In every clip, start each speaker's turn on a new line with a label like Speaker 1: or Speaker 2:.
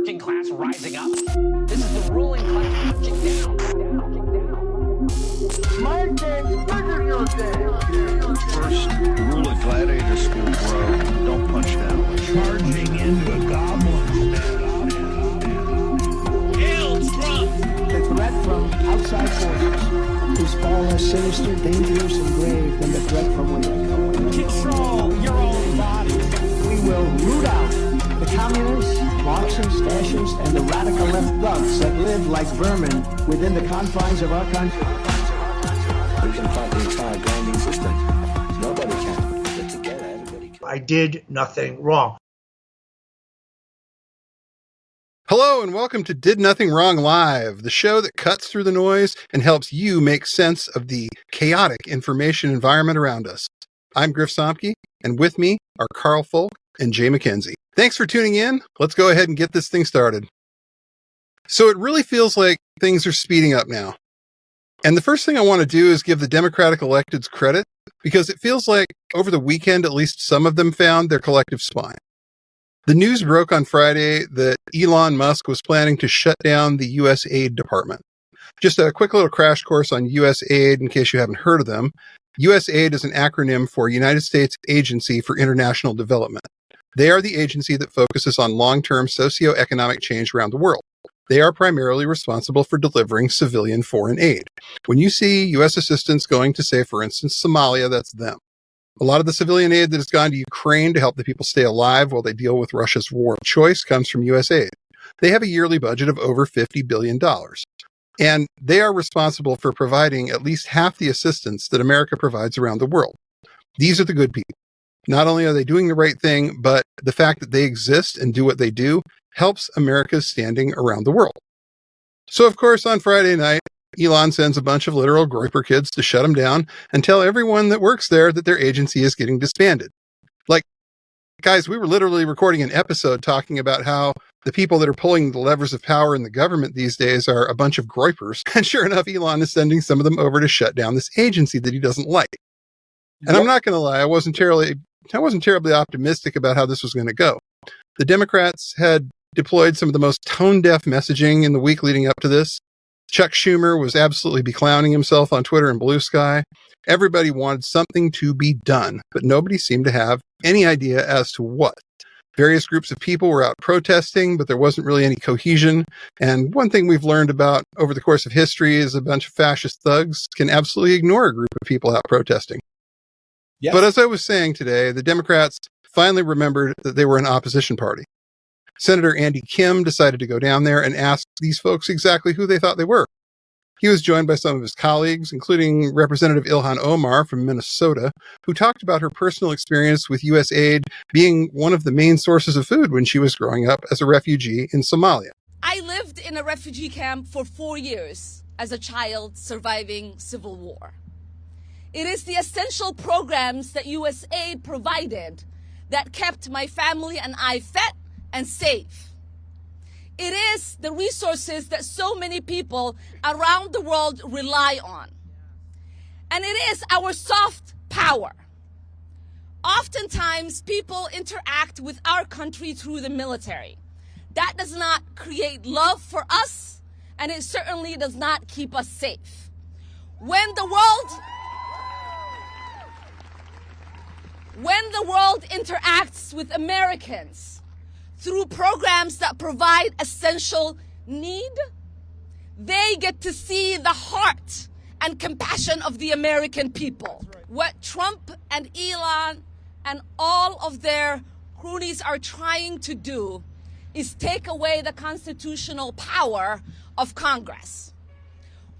Speaker 1: working class rising up. This is the ruling class punching down.
Speaker 2: My day bigger your day.
Speaker 3: First rule of gladiator school, bro. Don't punch down.
Speaker 2: Charging into a goblin.
Speaker 1: Hail Trump!
Speaker 4: The threat from outside forces is far less sinister, dangerous, and grave than the threat from within.
Speaker 2: Control your own body.
Speaker 4: We will root out the communists, Marxists, fascists, and the radical left thugs that live like vermin within the confines of our country.
Speaker 5: We can fight the entire grinding system. Nobody can. But together, everybody can.
Speaker 6: I did nothing wrong.
Speaker 7: Hello and welcome to Did Nothing Wrong Live, the show that cuts through the noise and helps you make sense of the chaotic information environment around us. I'm Griff and with me are Karl and Jay McKenzie. Thanks for tuning in. Let's go ahead and get this thing started. So it really feels like things are speeding up now. And the first thing I want to do is give the Democratic electeds credit, because it feels like over the weekend, at least some of them found their collective spine. The news broke on Friday that Elon Musk was planning to shut down the U.S. Aid Department. Just a quick little crash course on U.S. Aid in case you haven't heard of them. U.S. Aid is an acronym for United States Agency for International Development. They are the agency that focuses on long-term socioeconomic change around the world. They are primarily responsible for delivering civilian foreign aid. When you see U.S. assistance going to, say, for instance, Somalia, that's them. A lot of the civilian aid that has gone to Ukraine to help the people stay alive while they deal with Russia's war of choice comes from U.S. Aid. They have a yearly budget of over $50 billion. And they are responsible for providing at least half the assistance that America provides around the world. These are the good people. Not only are they doing the right thing, but the fact that they exist and do what they do helps America's standing around the world. So, of course, on Friday night, Elon sends a bunch of literal Groyper kids to shut them down and tell everyone that works there that their agency is getting disbanded. Like, guys, we were literally recording an episode talking about how the people that are pulling the levers of power in the government these days are a bunch of Groypers. And sure enough, Elon is sending some of them over to shut down this agency that he doesn't like. And I'm not going to lie, I wasn't terribly optimistic about how this was going to go. The Democrats had deployed some of the most tone-deaf messaging in the week leading up to this. Chuck Schumer was absolutely beclowning himself on Twitter and Blue Sky. Everybody wanted something to be done, but nobody seemed to have any idea as to what. Various groups of people were out protesting, but there wasn't really any cohesion. And one thing we've learned about over the course of history is a bunch of fascist thugs can absolutely ignore a group of people out protesting. Yes. But as I was saying today, the Democrats finally remembered that they were an opposition party. Senator Andy Kim decided to go down there and ask these folks exactly who they thought they were. He was joined by some of his colleagues, including Representative Ilhan Omar from Minnesota, who talked about her personal experience with U.S. aid being one of the main sources of food when she was growing up as a refugee in Somalia.
Speaker 8: I lived in a refugee camp for 4 years as a child surviving civil war. It is the essential programs that U.S. aid provided that kept my family and I fed and safe. It is the resources that so many people around the world rely on. And it is our soft power. Oftentimes, people interact with our country through the military. That does not create love for us, and it certainly does not keep us safe. When the world interacts with Americans through programs that provide essential need, they get to see the heart and compassion of the American people. What Trump and Elon and all of their cronies are trying to do is take away the constitutional power of Congress.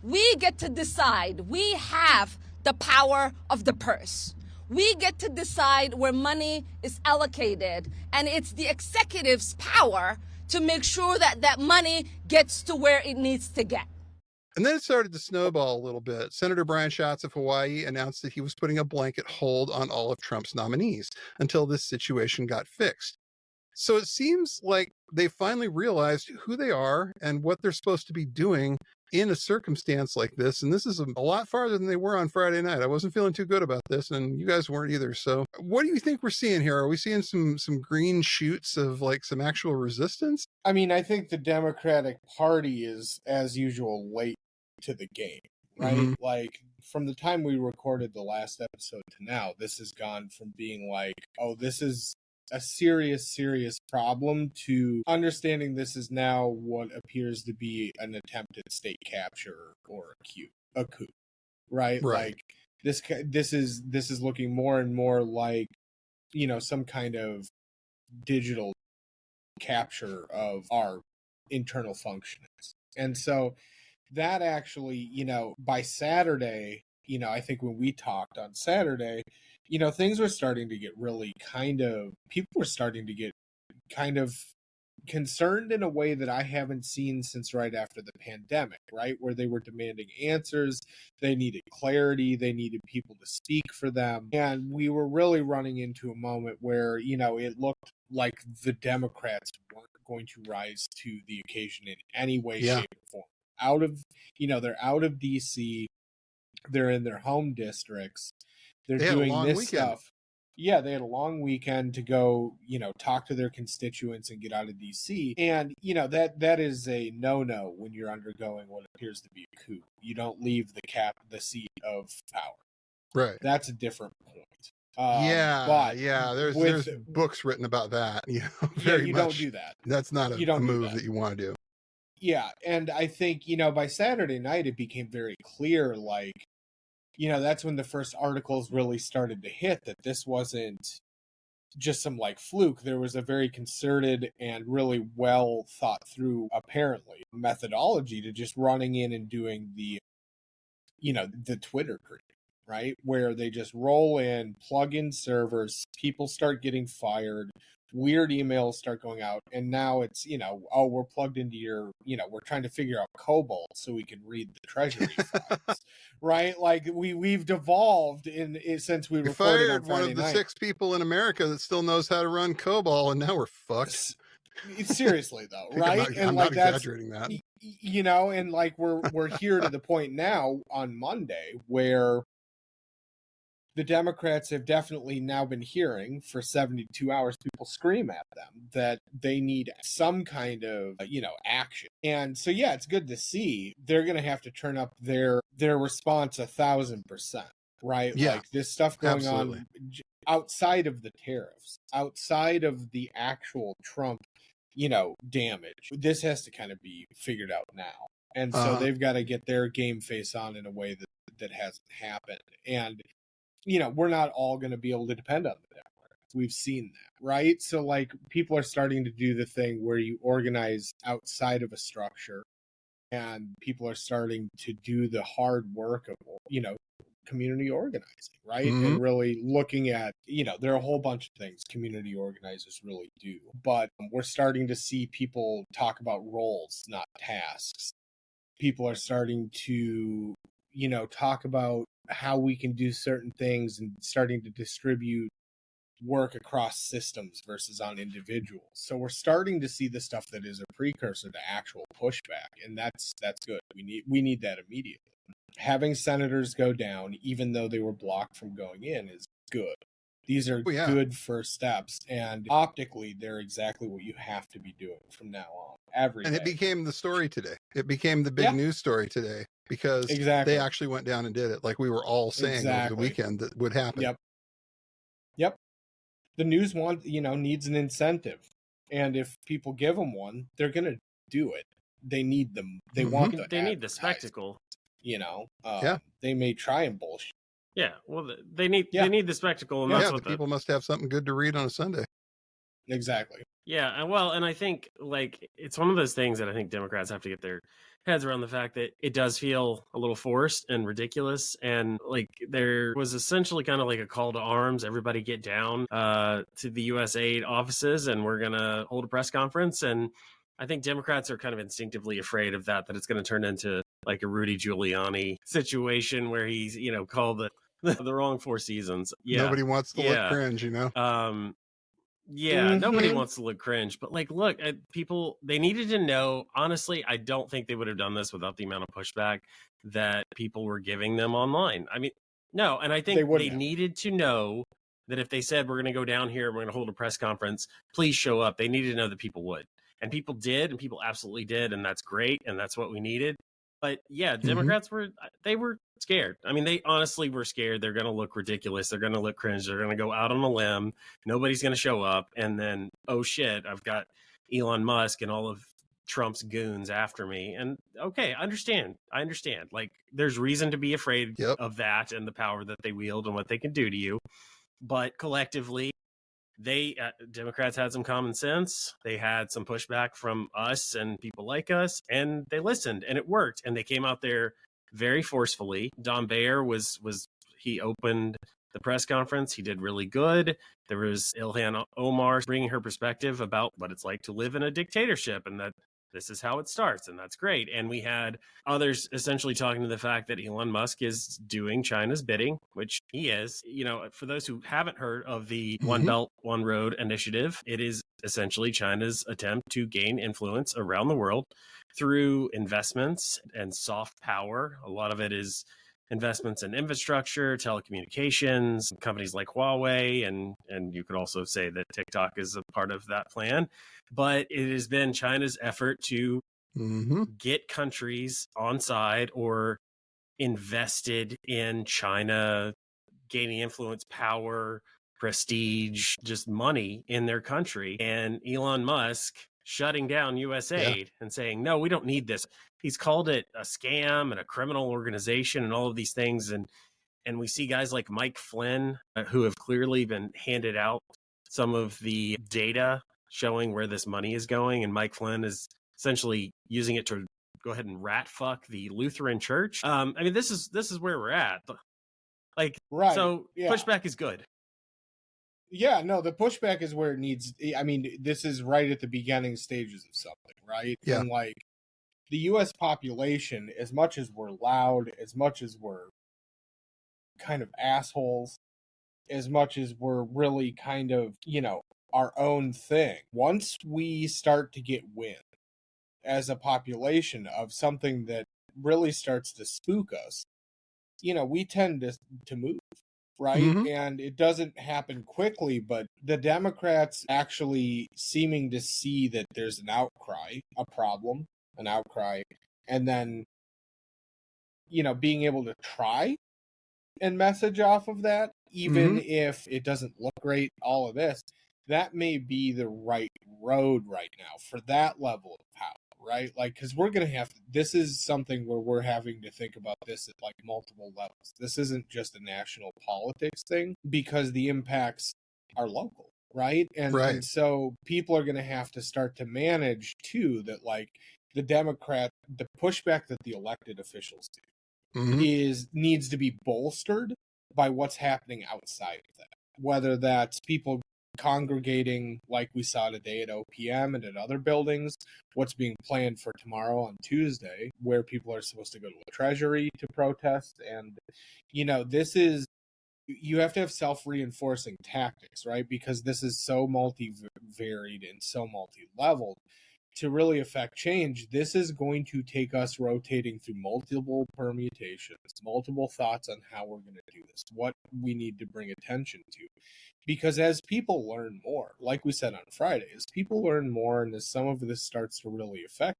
Speaker 8: We get to decide. We have the power of the purse. We get to decide where money is allocated, and it's the executive's power to make sure that that money gets to where it needs to get.
Speaker 7: And then it started to snowball a little bit. Senator Brian Schatz of Hawaii announced that he was putting a blanket hold on all of Trump's nominees until this situation got fixed. So it seems like they finally realized who they are and what they're supposed to be doing in a circumstance like this, and this is a lot farther than they were on Friday night. I wasn't feeling too good about this, and you guys weren't either. So what do you think we're seeing here? Are we seeing some green shoots of like some actual resistance?
Speaker 9: I mean, I think the Democratic Party is, as usual, late to the game, right?
Speaker 7: Mhm.
Speaker 9: Like, from the time we recorded the last episode to now, this has gone from being like, oh, this is a serious problem, to understanding this is now what appears to be an attempted state capture or a coup, right?
Speaker 7: Right.
Speaker 9: Like, this is looking more and more like, some kind of digital capture of our internal functionings. And so that actually, by Saturday, I think when we talked on Saturday, things were starting to get really people were starting to get kind of concerned in a way that I haven't seen since right after the pandemic, right? Where they were demanding answers, they needed clarity, they needed people to speak for them. And we were really running into a moment where, it looked like the Democrats weren't going to rise to the occasion in any way, shape, or form. They're out of DC, they're in their home districts, they're doing this stuff. Yeah, they had a long weekend to go, talk to their constituents and get out of DC. And, that is a no-no when you're undergoing what appears to be a coup. You don't leave the seat of power.
Speaker 7: Right.
Speaker 9: That's a different point.
Speaker 7: There's books written about that. Very much.
Speaker 9: Don't do that.
Speaker 7: That's not a move that you want to do.
Speaker 9: Yeah, and I think, by Saturday night, it became very clear, like, that's when the first articles really started to hit that this wasn't just some like fluke. There was a very concerted and really well thought through, apparently, methodology to just running in and doing the Twitter creep, right? Where they just roll in, plug in servers, people start getting fired, weird emails start going out, and now it's, we're plugged into your, we're trying to figure out COBOL so we can read the treasury files, right? Like we've devolved since we recorded on Friday
Speaker 7: one of the
Speaker 9: night.
Speaker 7: 6 people in America that still knows how to run COBOL, and now we're fucked.
Speaker 9: Seriously though, right?
Speaker 7: I'm not exaggerating that.
Speaker 9: And like we're here to the point now on Monday where the Democrats have definitely now been hearing for 72 hours people scream at them that they need some kind of, action. And so, yeah, it's good to see. They're going to have to turn up their response 1,000%, right?
Speaker 7: Yeah,
Speaker 9: like this stuff going on outside of the tariffs, outside of the actual Trump, damage. This has to kind of be figured out now. And so they've got to get their game face on in a way that hasn't happened. And we're not all going to be able to depend on the Democrats. We've seen that, right? So, like, people are starting to do the thing where you organize outside of a structure, and people are starting to do the hard work of, community organizing, right?
Speaker 7: Mm-hmm.
Speaker 9: And really looking at, there are a whole bunch of things community organizers really do. But we're starting to see people talk about roles, not tasks. People are starting to, talk about how we can do certain things and starting to distribute work across systems versus on individuals. So we're starting to see the stuff that is a precursor to actual pushback, and that's good. We need that immediately. Having senators go down, even though they were blocked from going in, is good. These are good first steps, and optically, they're exactly what you have to be doing from now on. Every day.
Speaker 7: It became the story today. It became the big news story today because they actually went down and did it, like we were all saying over the weekend that would happen.
Speaker 9: Yep. The news needs an incentive, and if people give them one, they're gonna do it. They need them. They want.
Speaker 10: They need the spectacle.
Speaker 9: They may try and bullshit.
Speaker 10: Yeah, well, they need the spectacle, and that's what
Speaker 7: people must have something good to read on a Sunday.
Speaker 9: Exactly.
Speaker 10: Yeah, well, and I think like it's one of those things that I think Democrats have to get their heads around the fact that it does feel a little forced and ridiculous, and like there was essentially kind of like a call to arms. Everybody get down to the USAID offices, and we're gonna hold a press conference. And I think Democrats are kind of instinctively afraid of that it's going to turn into like a Rudy Giuliani situation where he's called the wrong Four Seasons. Yeah,
Speaker 7: nobody wants to look cringe,
Speaker 10: Yeah, nobody wants to look cringe, but like, look, people, they needed to know. Honestly, I don't think they would have done this without the amount of pushback that people were giving them online. I mean, no, and I think they needed to know that if they said, we're going to go down here, we're going to hold a press conference, please show up, they needed to know that people would. And people did, and people absolutely did, and that's great, and that's what we needed. But yeah, Democrats were scared. I mean, they honestly were scared. They're going to look ridiculous. They're going to look cringe. They're going to go out on a limb. Nobody's going to show up. And then, oh shit, I've got Elon Musk and all of Trump's goons after me. And okay, I understand. Like, there's reason to be afraid of that and the power that they wield and what they can do to you. But collectively, Democrats had some common sense. They had some pushback from us and people like us, and they listened, and it worked. And they came out there very forcefully. Don Bayer he opened the press conference. He did really good. There was Ilhan Omar bringing her perspective about what it's like to live in a dictatorship, and that this is how it starts, and that's great. And we had others essentially talking to the fact that Elon Musk is doing China's bidding, which he is. You know, for those who haven't heard of the One Belt, One Road initiative, it is essentially China's attempt to gain influence around the world through investments and soft power. A lot of it is investments in infrastructure, telecommunications, companies like Huawei, and you could also say that TikTok is a part of that plan. But it has been China's effort to get countries on side or invested in China, gaining influence, power, prestige, just money in their country. And Elon Musk shutting down U.S. aid and saying, no, we don't need this. He's called it a scam and a criminal organization and all of these things. And we see guys like Mike Flynn, who have clearly been handed out some of the data showing where this money is going. And Mike Flynn is essentially using it to go ahead and rat fuck the Lutheran Church. I mean, this is where we're at. Like, so pushback is good.
Speaker 9: Yeah, no, the pushback is where it needs. I mean, this is right at the beginning stages of something, right?
Speaker 7: Yeah.
Speaker 9: And like the U.S. population, as much as we're loud, as much as we're kind of assholes, as much as we're really kind of, you know, our own thing, once we start to get wind as a population of something that really starts to spook us, you know, we tend to move. Right. And it doesn't happen quickly, but the Democrats actually seeming to see that there's an outcry, a problem, an outcry, and then, you know, being able to try and message off of that, even if it doesn't look great, all of this, that may be the right road right now for that level of power. Right? Like, because we're going to have, this is something where we're having to think about this at like multiple levels. This isn't just a national politics thing because the impacts are local, right? And so people are going to have to start to manage too that like the pushback that the elected officials do needs to be bolstered by what's happening outside of that. Whether that's people congregating like we saw today at OPM and at other buildings, what's being planned for tomorrow on Tuesday, where people are supposed to go to the Treasury to protest. And, you know, this is, you have to have self-reinforcing tactics, right? Because this is so multi-varied and so multi-leveled. To really affect change, this is going to take us rotating through multiple permutations, multiple thoughts on how we're going to do this, what we need to bring attention to. Because as people learn more, like we said on Friday, as people learn more and as some of this starts to really affect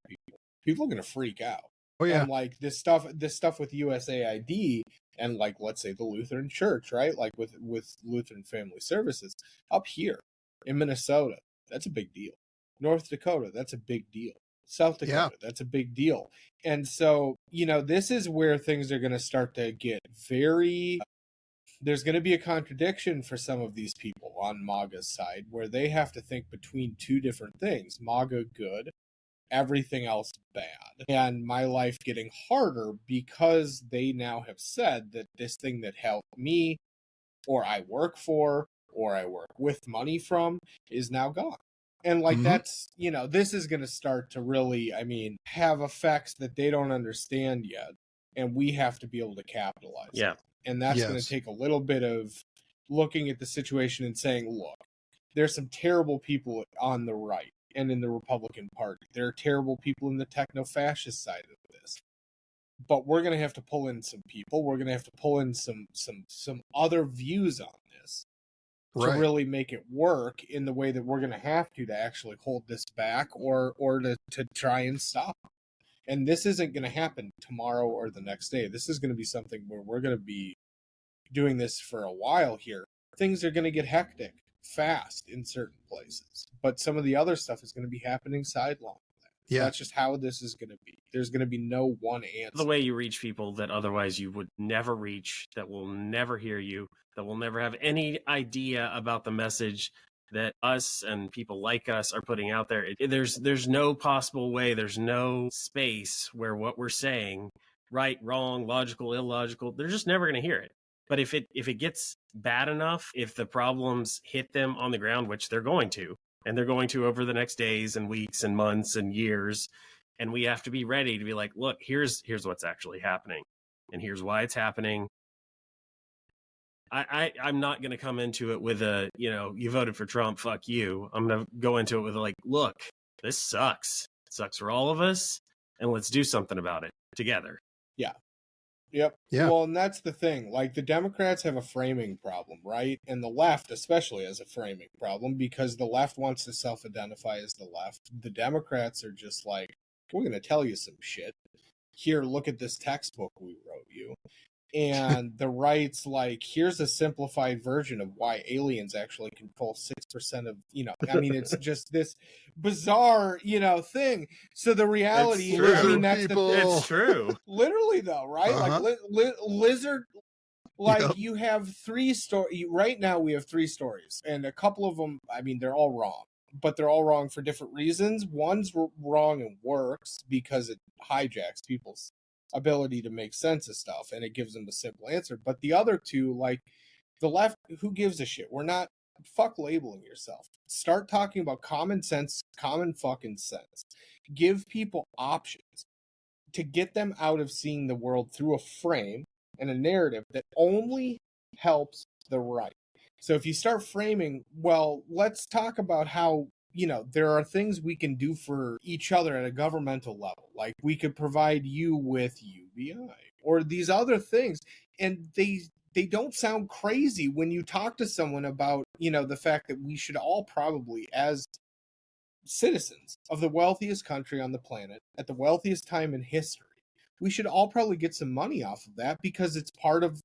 Speaker 9: people are going to freak out.
Speaker 7: Oh, yeah.
Speaker 9: And like this stuff with USAID and like, let's say the Lutheran Church, right? Like with Lutheran Family Services up here in Minnesota, that's a big deal. North Dakota, that's a big deal. South Dakota, that's a big deal. And so, you know, this is where things are going to start to get there's going to be a contradiction for some of these people on MAGA's side where they have to think between two different things. MAGA good, everything else bad. And my life getting harder because they now have said that this thing that helped me or I work for or I work with money from is now gone. And like that's, you know, this is going to start to really, I mean, have effects that they don't understand yet. And we have to be able to capitalize.
Speaker 10: Yeah.
Speaker 9: And that's going to take a little bit of looking at the situation and saying, look, There's some terrible people on the right and in the Republican Party. There are terrible people in the techno-fascist side of this. But we're going to have to pull in some people. We're going to have to pull in some other views on this to really make it work in the way that we're going to have to actually hold this back or to try and stop it. And this isn't going to happen tomorrow or the next day. This is going to be something where we're going to be doing this for a while here. Things are going to get hectic fast in certain places, but some of the other stuff is going to be happening sideline. Yeah, that's just how this is going to be. There's going to be no one answer.
Speaker 10: The way you reach people that otherwise you would never reach, that will never hear you, that will never have any idea about the message that us and people like us are putting out there. There's no possible way, there's no space where what we're saying, right, wrong, logical, illogical, they're just never going to hear it. But if it gets bad enough, if the problems hit them on the ground, which they're going to, and they're going to over the next days and weeks and months and years, and we have to be ready to be like, look, here's what's actually happening, and here's why it's happening. I'm not going to come into it with a, you voted for Trump, fuck you. I'm going to go into it with like, look, this sucks. It sucks for all of us, and let's do something about it together.
Speaker 9: Yeah. Yep.
Speaker 7: Yeah.
Speaker 9: Well, and that's the thing. Like, the Democrats have a framing problem, right? And the left especially has a framing problem because the left wants to self-identify as the left. The Democrats are just like, we're going to tell you some shit. Here, look at this textbook we wrote you. And the right's like, here's a simplified version of why aliens actually control 6% of, I mean, it's just this bizarre, thing. So the reality,
Speaker 7: that's
Speaker 10: it's true.
Speaker 9: Literally though, right?
Speaker 7: Uh-huh.
Speaker 9: Like lizard, like
Speaker 7: Yep.
Speaker 9: you have 3 stories. Right now we have 3 stories, and a couple of them, I mean, they're all wrong, but they're all wrong for different reasons. One's wrong and works because it hijacks people's ability to make sense of stuff and it gives them a simple answer. But the other 2, like the left, who gives a shit? We're not, fuck labeling yourself. Start talking about common sense, common fucking sense. Give people options to get them out of seeing the world through a frame and a narrative that only helps the right. So if you start framing, well, let's talk about how, there are things we can do for each other at a governmental level. Like we could provide you with UBI or these other things. And they don't sound crazy when you talk to someone about, the fact that we should all probably, as citizens of the wealthiest country on the planet at the wealthiest time in history, we should all probably get some money off of that because it's part of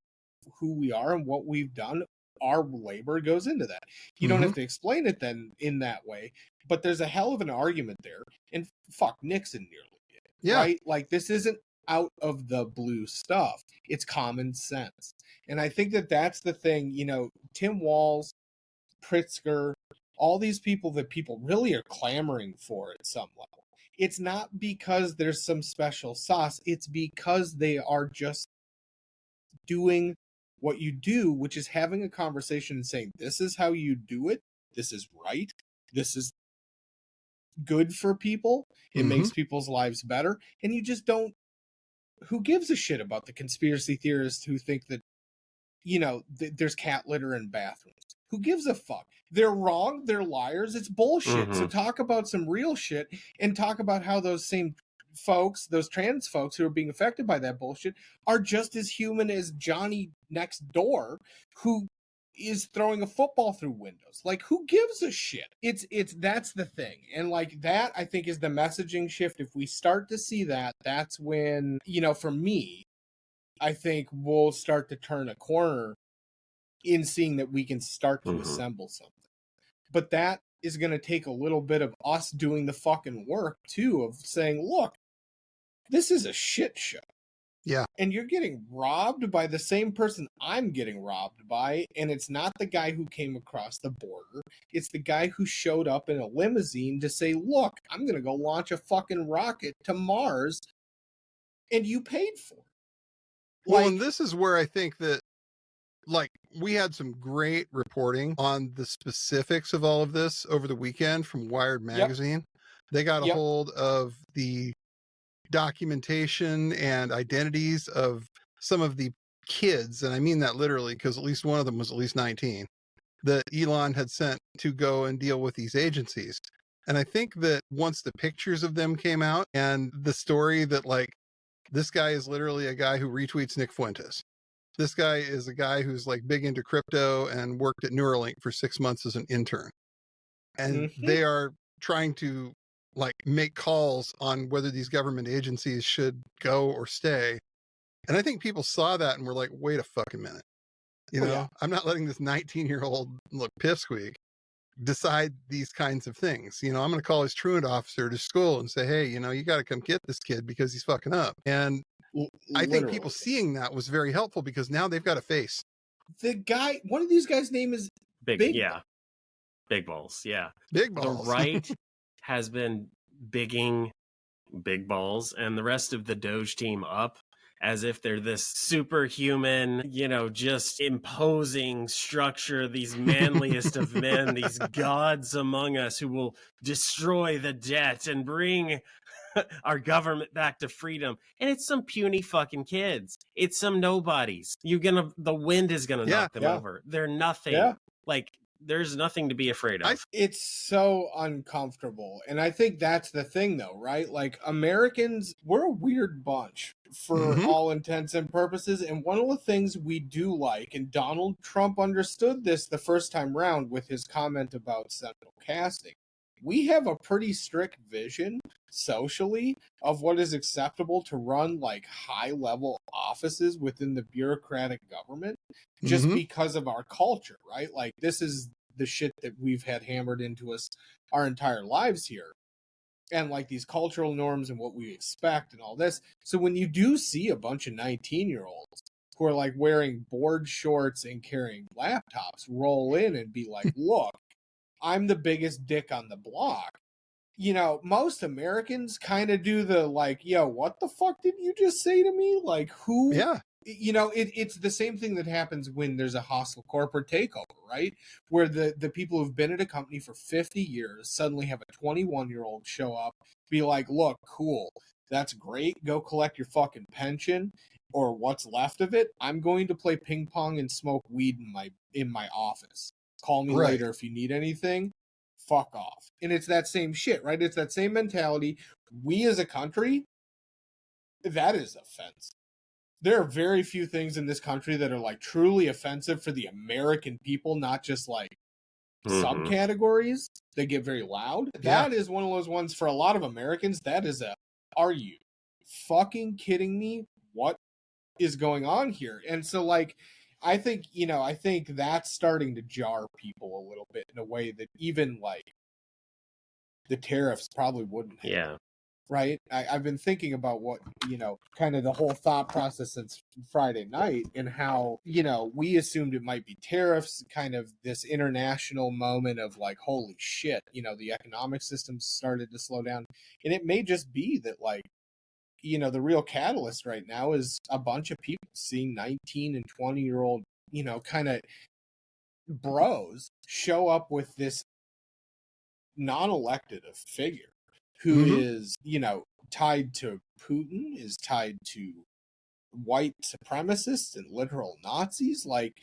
Speaker 9: who we are and what we've done. Our labor goes into that. You don't have to explain it then in that way, but there's a hell of an argument there. And fuck, Nixon nearly did. Yeah. Right? Like, this isn't out of the blue stuff. It's common sense. And I think that that's the thing, Tim Walz, Pritzker, all these people that people really are clamoring for at some level. It's not because there's some special sauce. It's because they are just doing what you do, which is having a conversation and saying, this is how you do it. This is right. This is good for people. It makes people's lives better. And you just don't, who gives a shit about the conspiracy theorists who think that, there's cat litter in bathrooms? Who gives a fuck? They're wrong. They're liars. It's bullshit. So talk about some real shit and talk about how those same folks, those trans folks who are being affected by that bullshit, are just as human as Johnny next door who is throwing a football through windows. Like, who gives a shit? It's that's the thing. And like that, I think, is the messaging shift. If we start to see that, that's when, for me, I think we'll start to turn a corner in seeing that we can start to assemble something. But that is going to take a little bit of us doing the fucking work too, of saying, look, this is a shit show.
Speaker 7: Yeah.
Speaker 9: And you're getting robbed by the same person I'm getting robbed by. And it's not the guy who came across the border. It's the guy who showed up in a limousine to say, look, I'm going to go launch a fucking rocket to Mars. And you paid for it.
Speaker 7: Well, and this is where I think that, like, we had some great reporting on the specifics of all of this over the weekend from Wired magazine. They got a hold of the documentation and identities of some of the kids, and I mean that literally because at least one of them was at least 19, that Elon had sent to go and deal with these agencies. And I think that once the pictures of them came out and the story that like, this guy is literally a guy who retweets Nick Fuentes. This guy is a guy who's like big into crypto and worked at Neuralink for 6 months as an intern. And they are trying to like make calls on whether these government agencies should go or stay. And I think people saw that and were like, wait a fucking minute. You know, I'm not letting this 19-year-old look pipsqueak decide these kinds of things. You know, I'm going to call his truant officer to school and say, hey, you know, you got to come get this kid because he's fucking up. And I think people seeing that was very helpful because now they've got a face.
Speaker 9: The guy, one of these guys' name is
Speaker 10: Big yeah. Big balls. Yeah.
Speaker 7: Big balls.
Speaker 10: The right has been bigging big balls and the rest of the Doge team up as if they're this superhuman, you know, just imposing structure, these manliest of men, these gods among us who will destroy the debt and bring our government back to freedom. And it's some puny fucking kids. It's some nobodies. The wind is gonna knock them over. They're nothing. Like, there's nothing to be afraid of.
Speaker 9: It's so uncomfortable. And I think that's the thing, though, right? Like, Americans, we're a weird bunch for all intents and purposes. And one of the things we do like, and Donald Trump understood this the first time round with his comment about central casting, we have a pretty strict vision socially of what is acceptable to run like high-level offices within the bureaucratic government just because of our culture, right? Like, this is the shit that we've had hammered into us our entire lives here. And like these cultural norms and what we expect and all this. So when you do see a bunch of 19-year-olds who are like wearing board shorts and carrying laptops roll in and be like, look, I'm the biggest dick on the block. You know, most Americans kind of do the like, yo, what the fuck did you just say to me? Like, who? Yeah. You know, it's the same thing that happens when there's a hostile corporate takeover, right? Where the people who've been at a company for 50 years suddenly have a 21-year-old show up, be like, look, cool, that's great. Go collect your fucking pension or what's left of it. I'm going to play ping pong and smoke weed in my office. Call me later if you need anything. Fuck off. And it's that same shit, right? It's that same mentality. We as a country, that is offensive. There are very few things in this country that are like truly offensive for the American people, not just like subcategories that get very loud. That is one of those ones for a lot of Americans. That is are you fucking kidding me? What is going on here? And so like, I think that's starting to jar people a little bit in a way that even like the tariffs probably wouldn't have.
Speaker 10: Yeah.
Speaker 9: Right? I've been thinking about what, kind of the whole thought process since Friday night and how, we assumed it might be tariffs, kind of this international moment of like, holy shit, the economic system started to slow down. And it may just be that like, the real catalyst right now is a bunch of people seeing 19 and 20-year-old, kind of bros show up with this non-elected figure who is, tied to Putin, is tied to white supremacists and literal Nazis. Like,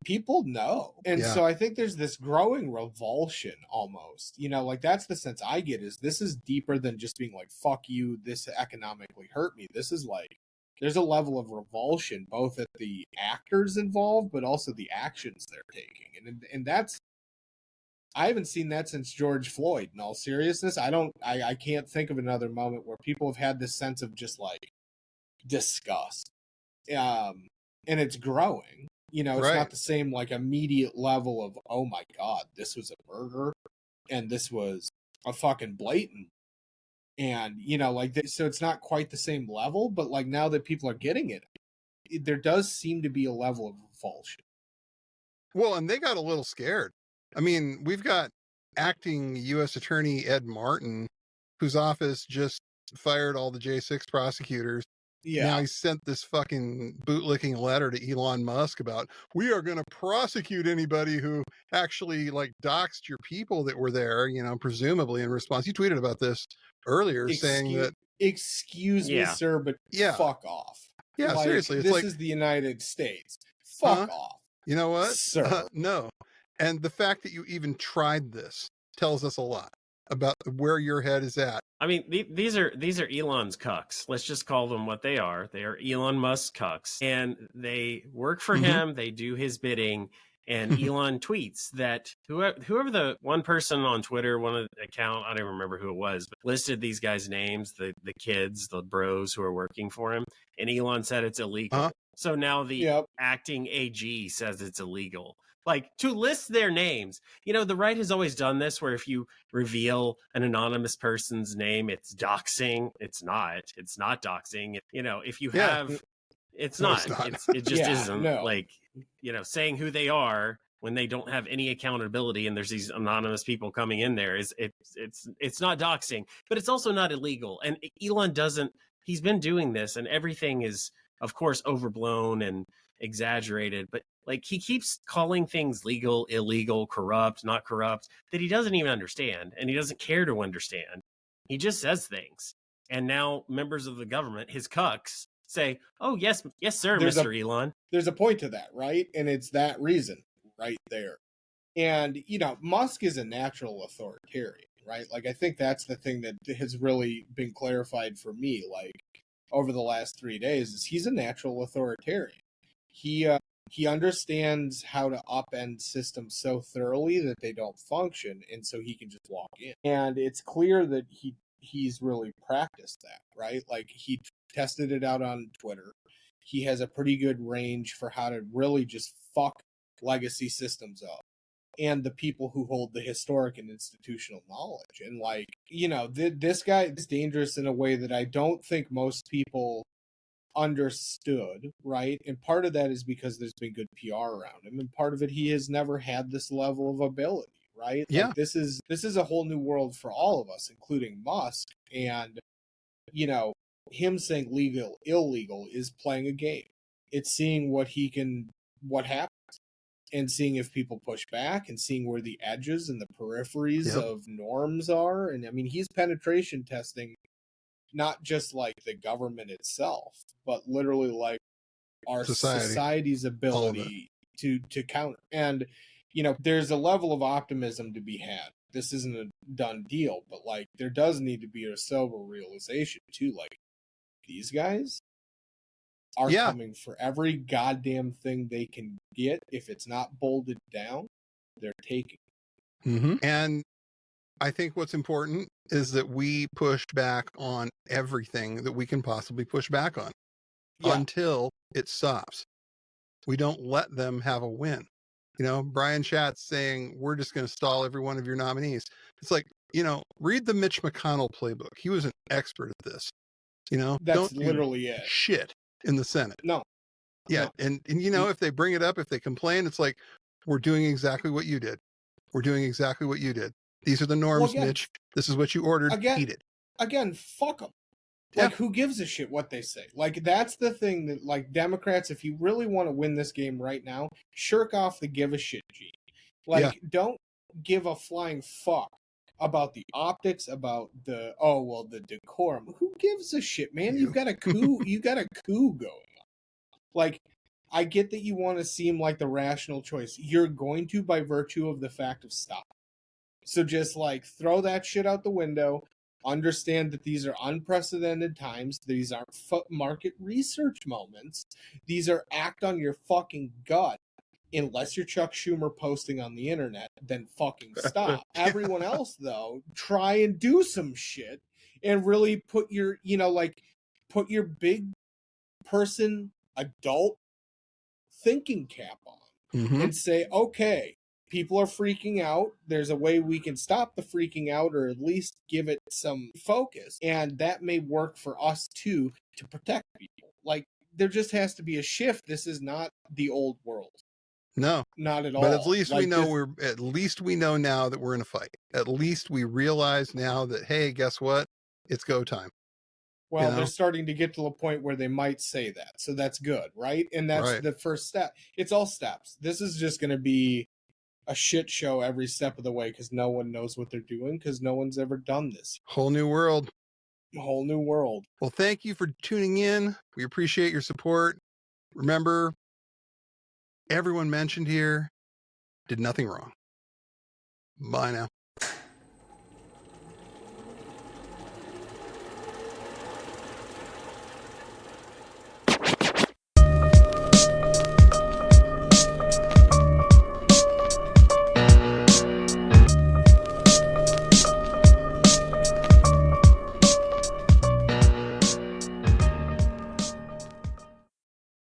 Speaker 9: people know. And so I think there's this growing revulsion almost, like that's the sense I get, is this is deeper than just being like, fuck you, this economically hurt me. This is like, there's a level of revulsion, both at the actors involved, but also the actions they're taking. And that's, I haven't seen that since George Floyd, in all seriousness. I can't think of another moment where people have had this sense of just like disgust. And it's growing. It's not the same like immediate level of, oh my God, this was a murder and this was a fucking blatant. And, like this, so it's not quite the same level, but like now that people are getting it, there does seem to be a level of revulsion.
Speaker 7: Well, and they got a little scared. I mean, we've got acting U.S. Attorney Ed Martin, whose office just fired all the J6 prosecutors. Yeah. Now he sent this fucking bootlicking letter to Elon Musk about, we are going to prosecute anybody who actually like doxed your people that were there, presumably in response. You tweeted about this earlier saying that. Excuse
Speaker 9: me, sir, but fuck off.
Speaker 7: Yeah,
Speaker 9: like,
Speaker 7: seriously. It's
Speaker 9: this
Speaker 7: like,
Speaker 9: is the United States. Fuck off.
Speaker 7: You know what?
Speaker 9: Sir.
Speaker 7: No. And the fact that you even tried this tells us a lot about where your head is at.
Speaker 10: I mean, these are Elon's cucks. Let's just call them what they are. They are Elon Musk cucks, and they work for him. They do his bidding. And Elon tweets that whoever the one person on Twitter, one of the account, I don't even remember who it was, but listed these guys' names, the kids, the bros who are working for him. And Elon said it's illegal. So now the acting AG says it's illegal. Like, to list their names. You know, the right has always done this, where if you reveal an anonymous person's name, it's doxing. It's not doxing. You know, if you have, it's not. It just isn't. Like, you know, saying who they are when they don't have any accountability and there's these anonymous people coming in there it's not doxing, but it's also not illegal. And Elon he's been doing this, and everything is, of course, overblown and exaggerated, but like, he keeps calling things legal, illegal, corrupt, not corrupt, that he doesn't even understand, and he doesn't care to understand. He just says things. And now members of the government, his cucks, say, oh, yes, sir, Mr. Elon.
Speaker 9: There's a point to that, right? And it's that reason right there. And, you know, Musk is a natural authoritarian, right? Like, I think that's the thing that has really been clarified for me, like, over the last 3 days, is he's a natural authoritarian. He understands how to upend systems so thoroughly that they don't function, and so he can just walk in. And it's clear that he's really practiced that, right? Like, he tested it out on Twitter. He has a pretty good range for how to really just fuck legacy systems up and the people who hold the historic and institutional knowledge. And, like, you know, this guy is dangerous in a way that I don't think most people understood, right? And part of that is because there's been good PR around him, and part of it, he has never had this level of ability, right?
Speaker 7: Yeah.
Speaker 9: Like, this is a whole new world for all of us, including Musk. And, you know, him saying legal, illegal is playing a game. It's seeing what happens, and seeing if people push back, and seeing where the edges and the peripheries of norms are. And I mean, he's penetration testing not just like the government itself, but literally like our society's ability to counter. And, you know, there's a level of optimism to be had. This isn't a done deal, but like, there does need to be a sober realization too. Like, these guys are coming for every goddamn thing they can get. If it's not bolted down, they're taking.
Speaker 7: And I think what's important is that we push back on everything that we can possibly push back on until it stops. We don't let them have a win. You know, Brian Schatz saying, we're just going to stall every one of your nominees. It's like, you know, read the Mitch McConnell playbook. He was an expert at this. You know,
Speaker 9: that's
Speaker 7: don't
Speaker 9: literally it.
Speaker 7: Shit in the Senate.
Speaker 9: No.
Speaker 7: Yeah. No. And you know, if they bring it up, if they complain, it's like, we're doing exactly what you did. We're doing exactly what you did. These are the norms, Mitch. This is what you ordered. Eat it.
Speaker 9: Again, fuck them. Like, who gives a shit what they say? Like, that's the thing that, like, Democrats, if you really want to win this game right now, shirk off the give a shit gene. Like, don't give a flying fuck about the optics, about the decorum. Who gives a shit, man? You've got a coup. You got a coup going on. Like, I get that you want to seem like the rational choice. You're going to, by virtue of the fact of stop. So just, like, throw that shit out the window. Understand that these are unprecedented times. These aren't market research moments. These are act on your fucking gut. Unless you're Chuck Schumer posting on the internet, then fucking stop. Everyone else, though, try and do some shit and really put your, you know, like, put your big person, adult thinking cap on and say, okay, people are freaking out. There's a way we can stop the freaking out, or at least give it some focus. And that may work for us too, to protect people. Like, there just has to be a shift. This is not the old world.
Speaker 7: No,
Speaker 9: not at all.
Speaker 7: But at least we know we know now that we're in a fight. At least we realize now that, hey, guess what? It's go time.
Speaker 9: Well, they're starting to get to a point where they might say that. So that's good, right? And that's the first step. It's all steps. This is just going to be a shit show every step of the way, because no one knows what they're doing, because no one's ever done this.
Speaker 7: Whole new world.
Speaker 9: Whole new world.
Speaker 7: Well, thank you for tuning in. We appreciate your support. Remember, everyone mentioned here, did nothing wrong. Bye now.